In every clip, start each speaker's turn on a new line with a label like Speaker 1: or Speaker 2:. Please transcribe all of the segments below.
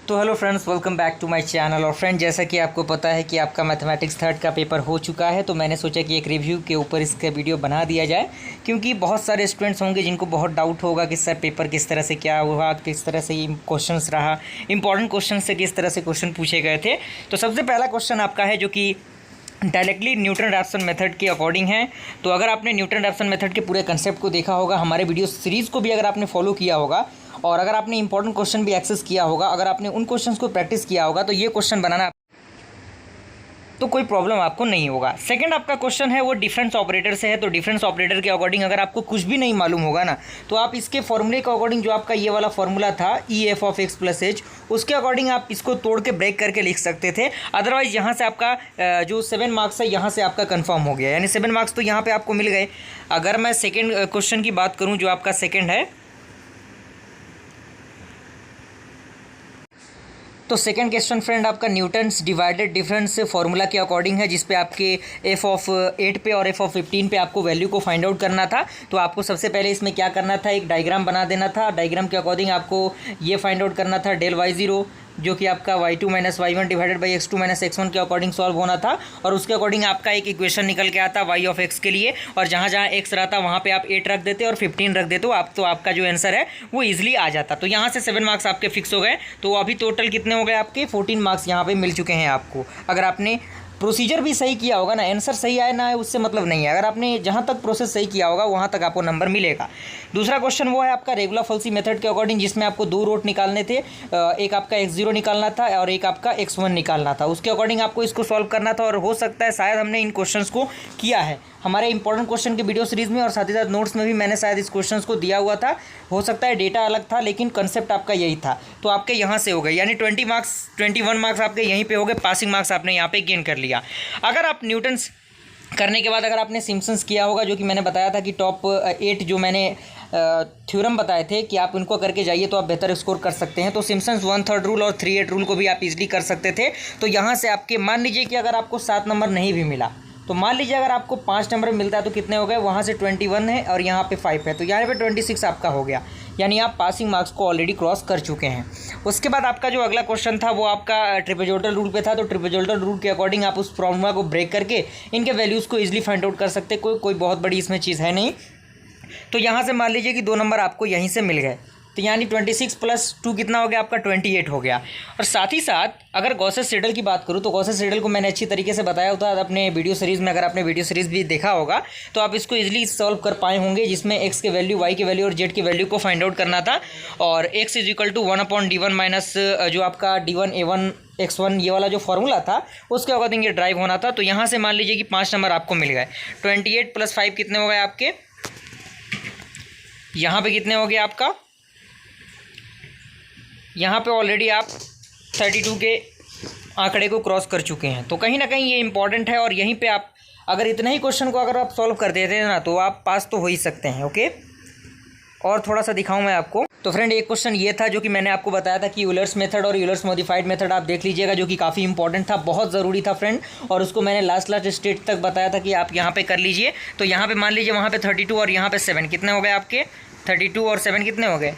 Speaker 1: तो hello friends, welcome back to my channel. और friend, जैसा कि आपको पता है कि आपका मैथमेटिक्स थर्ड का पेपर हो चुका है, तो मैंने सोचा कि एक रिव्यू के ऊपर इसका वीडियो बना दिया जाए, क्योंकि बहुत सारे स्टूडेंट्स होंगे जिनको बहुत डाउट होगा कि सर पेपर किस तरह से क्या हुआ, किस तरह से क्वेश्चंस रहा, इंपॉर्टेंट क्वेश्चन से किस तरह से क्वेश्चन पूछे गए थे। तो सबसे पहला क्वेश्चन आपका है जो कि डायरेक्टली न्यूटन रैप्सन मेथड के अकॉर्डिंग है। तो अगर आपने न्यूटन रैप्सन मेथड के पूरे कंसेप्ट को देखा होगा, हमारे वीडियो सीरीज़ को भी अगर आपने फॉलो किया होगा और अगर आपने इंपॉर्टेंट क्वेश्चन भी एक्सेस किया होगा, अगर आपने उन क्वेश्चंस को प्रैक्टिस किया होगा, तो ये क्वेश्चन बनाना तो कोई प्रॉब्लम आपको नहीं होगा। सेकंड आपका क्वेश्चन है वो डिफरेंस ऑपरेटर से है। तो डिफरेंस ऑपरेटर के अकॉर्डिंग अगर आपको कुछ भी नहीं मालूम होगा ना, तो आप इसके फॉर्मूले के अकॉर्डिंग, जो आपका ये वाला फॉर्मूला था E F of x plus H, उसके अकॉर्डिंग आप इसको तोड़ के ब्रेक करके लिख सकते थे। अदरवाइज यहाँ से आपका जो 7 मार्क्स है यहाँ से आपका कन्फर्म हो गया, यानी 7 मार्क्स तो यहाँ पर आपको मिल गए। अगर मैं सेकेंड क्वेश्चन की बात करूँ, जो आपका सेकेंड है, तो सेकंड क्वेश्चन फ्रेंड आपका न्यूटन्स डिवाइडेड डिफरेंस फार्मूला के अकॉर्डिंग है, जिस पे आपके एफ ऑफ 8 पे और एफ ऑफ 15 पे आपको वैल्यू को फाइंड आउट करना था। तो आपको सबसे पहले इसमें क्या करना था, एक डायग्राम बना देना था। डायग्राम के अकॉर्डिंग आपको ये फाइंड आउट करना था डेल y0, जो कि आपका y2 minus y1 divided by x2 minus x1 के अकॉर्डिंग सॉल्व होना था। और उसके अकॉर्डिंग आपका एक इक्वेशन निकल के आता y ऑफ x के लिए, और जहाँ जहाँ x रहता वहाँ पे आप 8 रख देते और 15 रख देते हो आप, तो आपका जो आंसर है वो ईजिली आ जाता। तो यहाँ से 7 मार्क्स आपके फिक्स हो गए। तो अभी टोटल कितने हो गए आपके, 14 मार्क्स यहाँ पे मिल चुके हैं आपको। अगर आपने प्रोसीजर भी सही किया होगा ना, आंसर सही आए ना है उससे मतलब नहीं है, अगर आपने जहाँ तक प्रोसेस सही किया होगा वहाँ तक आपको नंबर मिलेगा। दूसरा क्वेश्चन वो है आपका रेगुलर फॉल्सी मेथड के अकॉर्डिंग, जिसमें आपको 2 रूट निकालने थे, एक आपका x0 निकालना था और एक आपका x1 निकालना था। उसके अकॉर्डिंग आपको इसको सॉल्व करना था, और हो सकता है शायद हमने इन क्वेश्चंस को किया है हमारे इंपॉर्टेंट क्वेश्चन के वीडियो सीरीज़ में, और साथ ही साथ नोट्स में भी मैंने शायद इस क्वेश्चंस को दिया हुआ था। हो सकता है डेटा अलग था, लेकिन कंसेप्ट आपका यही था। तो आपके यहाँ से हो गए, यानी 21 मार्क्स आपके यहीं पे हो गए, पासिंग मार्क्स आपने यहाँ पे गेन कर लिया। अगर आप न्यूटन्स करने के बाद अगर आपने सिम्पसन्स किया होगा, जो कि मैंने बताया था कि टॉप 8 जो मैंने थ्योरम बताए थे कि आप उनको करके जाइए तो आप बेहतर स्कोर कर सकते हैं। तो सिम्पसन्स 1/3 रूल और 3/8 रूल को भी आप इजीली कर सकते थे। तो यहाँ से आपके, मान लीजिए कि अगर आपको 7 नंबर नहीं भी मिला, तो मान लीजिए अगर आपको 5 नंबर मिलता है तो कितने हो गए, वहाँ से 21 है और यहाँ पे 5 है, तो यहाँ पे 26 आपका हो गया, यानी आप पासिंग मार्क्स को ऑलरेडी क्रॉस कर चुके हैं। उसके बाद आपका जो अगला क्वेश्चन था वो आपका ट्रिपेजोइडल रूल पे था। तो ट्रिपेजोइडल रूल के अकॉर्डिंग आप उस फॉर्मूला को ब्रेक करके इनके वैल्यूज़ को इजीली फाइंड आउट कर सकते, कोई बहुत बड़ी इसमें चीज़ है नहीं। तो यहाँ से मान लीजिए कि 2 नंबर आपको यहीं से मिल गए, तो यानी 26 + 2 कितना हो गया आपका, 28 हो गया। और साथ ही साथ अगर गॉसेस सीडल की बात करूँ, तो गॉसेस सीडल को मैंने अच्छी तरीके से बताया होता है अपने वीडियो सीरीज़ में। अगर आपने वीडियो सीरीज़ भी देखा होगा तो आप इसको इजीली सॉल्व कर पाए होंगे, जिसमें x के वैल्यू, y के वैल्यू और z की वैल्यू को फाइंड आउट करना था। और x = 1/d1 माइनस जो आपका d1 a1 x1 ये वाला जो फॉर्मूला था उसके अकॉर्डिंग ये ड्राइव होना था। तो यहाँ से मान लीजिए कि 5 नंबर आपको मिल गए। 28 + 5 कितने हो गए आपके, यहाँ पे कितने हो गए आपका, यहाँ पे ऑलरेडी आप 32 के आंकड़े को क्रॉस कर चुके हैं। तो कहीं ना कहीं ये इंपॉर्टेंट है, और यहीं पे आप अगर इतने ही क्वेश्चन को अगर आप सॉल्व कर देते हैं ना, तो आप पास तो हो ही सकते हैं। ओके, और थोड़ा सा दिखाऊं मैं आपको। तो फ्रेंड, एक क्वेश्चन ये था जो कि मैंने आपको बताया था कि यूलर्स मेथड और यूलर्स मॉडिफाइड मेथड आप देख लीजिएगा, जो कि काफ़ी इंपॉर्टेंट था, बहुत ज़रूरी था फ्रेंड। और उसको मैंने लास्ट स्टेज तक बताया था कि आप यहाँ पे कर लीजिए। तो यहाँ पे मान लीजिए वहाँ पे 32 और यहाँ पे 7 कितने हो गए आपके, 32 और 7 कितने हो गए,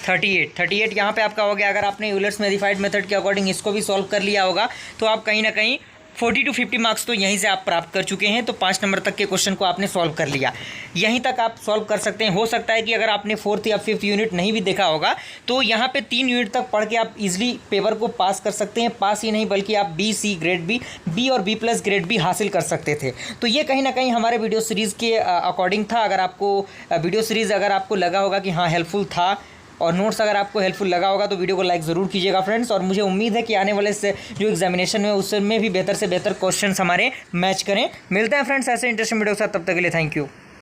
Speaker 1: 38 यहाँ पे आपका हो गया। अगर आपने यूलर्स मॉडिफाइड मेथड के अकॉर्डिंग इसको भी सॉल्व कर लिया होगा, तो आप कहीं ना कहीं 40 to 50 मार्क्स तो यहीं से आप प्राप्त कर चुके हैं। तो 5 नंबर तक के क्वेश्चन को आपने सॉल्व कर लिया, यहीं तक आप सॉल्व कर सकते हैं। हो सकता है कि अगर आपने 4th या 5th यूनिट नहीं भी देखा होगा, तो यहाँ पे 3 यूनिट तक पढ़ के आप इजीली पेपर को पास कर सकते हैं। पास ही नहीं बल्कि आप B, C ग्रेड B और B+ ग्रेड भी हासिल कर सकते थे। तो ये कहीं ना कहीं हमारे वीडियो सीरीज़ के अकॉर्डिंग था। अगर आपको वीडियो सीरीज़ अगर आपको लगा होगा कि हाँ हेल्पफुल था, और नोट्स अगर आपको हेल्पफुल लगा होगा, तो वीडियो को लाइक ज़रूर कीजिएगा फ्रेंड्स। और मुझे उम्मीद है कि आने वाले से जो एग्जामिनेशन में उसमें भी बेहतर से बेहतर क्वेश्चंस हमारे मैच करें। मिलते हैं फ्रेंड्स ऐसे इंटरेस्टिंग वीडियो के साथ, तब तक के लिए थैंक यू।